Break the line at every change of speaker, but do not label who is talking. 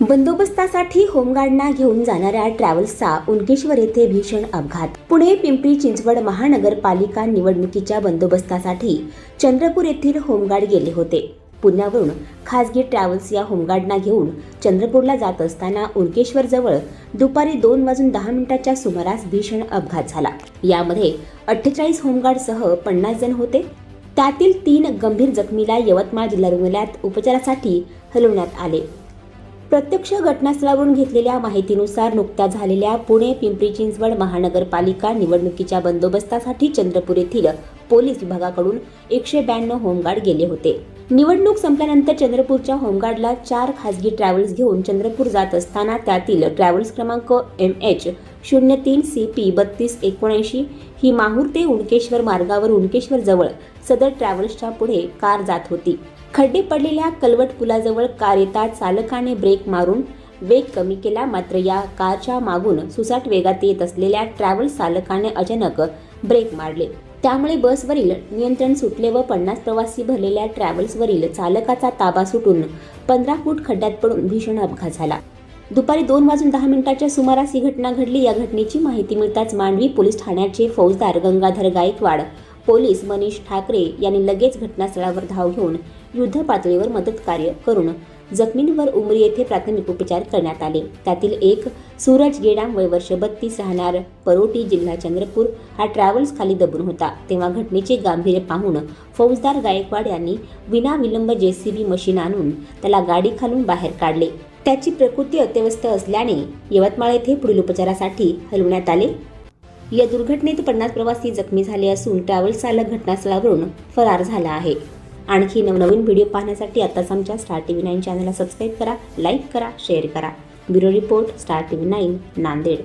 बंदोबस्तासाठी होमगार्डना घेऊन जाणाऱ्या ट्रॅव्हल्सचा उनकेश्वर येथे भीषण अपघात. पुणे पिंपरी चिंचवड महानगरपालिका निवडणुकीच्या बंदोबस्तासाठी चंद्रपूर येथील होमगार्ड गेले होते. पुण्यावरून खासगी ट्रॅव्हल्स या होमगार्डना घेऊन चंद्रपूरला जात असताना उनकेश्वर जवळ दुपारी 2:10 सुमारास भीषण अपघात झाला. यामध्ये 48 होमगार्डसह 50 जण होते. त्यातील 3 गंभीर जखमीला यवतमाळ जिल्हा रुग्णालयात उपचारासाठी हलवण्यात आले. प्रत्यक्ष घटनास्थळावरून घेतलेल्या माहितीनुसार नुकत्याच झालेल्या पुणे पिंपरी चिंचवड महानगरपालिका निवडणुकीच्या बंदोबस्तासाठी चंद्रपूर येथील पोलीस विभागाकडून 192 होमगार्ड गेले होते. निवडणूक संपल्यानंतर चंद्रपूरच्या होमगार्डला 4 खासगी ट्रॅव्हल्स घेऊन चंद्रपूर जात असताना त्यातील ट्रॅव्हल्स क्रमांक MH03 CP 3279 ही माहूर ते उनकेश्वर मार्गावर उनकेश्वर जवळ सदर ट्रॅव्हल्सच्या पुढे कार जात होती. खड्डे पडलेल्या कलवट पुलाजवळ कार येताच चालकाने ब्रेक मारून वेग कमी केला. मात्र या कारच्या मागून सुसाट वेगात येत असलेल्या ट्रॅव्हल्स चालकाने अचानक ब्रेक मारले. त्यामुळे बसवरील नियंत्रण सुटले व 50 प्रवासी भरलेल्या ट्रॅव्हल्सवरील चालकाचा ताबा सुटून 15 फूट खड्ड्यात पडून भीषण अपघात झाला. दुपारी 2:10 सुमारास ही घटना घडली. या घटनेची माहिती मिळताच मांडवी पोलीस ठाण्याचे फौजदार गंगाधर गायकवाड, पोलीस मनीष ठाकरे यांनी लगेच घटनास्थळावर धाव घेऊन युद्ध पातळीवर मदत कार्य करून जखमींवर उमरी येथे प्राथमिक उपचार करण्यात आले. त्यातील एक सूरज गेडाम वय वर्ष 32 राहणार परोटी जिल्हा चंद्रपूर हा ट्रॅव्हल्स खाली दबून होता. तेव्हा घटनेचे गांभीर्य पाहून फौजदार गायकवाड यांनी विनाविलंब JCB मशीन आणून त्याला गाडी खालून बाहेर काढले. त्याची प्रकृती अत्यवस्थ असल्याने यवतमाळ येथे पुढील उपचारासाठी हलवण्यात आले. या दुर्घटनेत 50 प्रवासी जखमी झाले असून ट्रॅव्हल्स चालक घटनास्थळावरून फरार झाला आहे. आणखी नवनवीन व्हिडिओ पाहण्यासाठी आताच आमच्या स्टार TV9 चॅनलला सबस्क्राईब करा, लाईक करा, शेअर करा. Bureau report, star TV9 Nanded.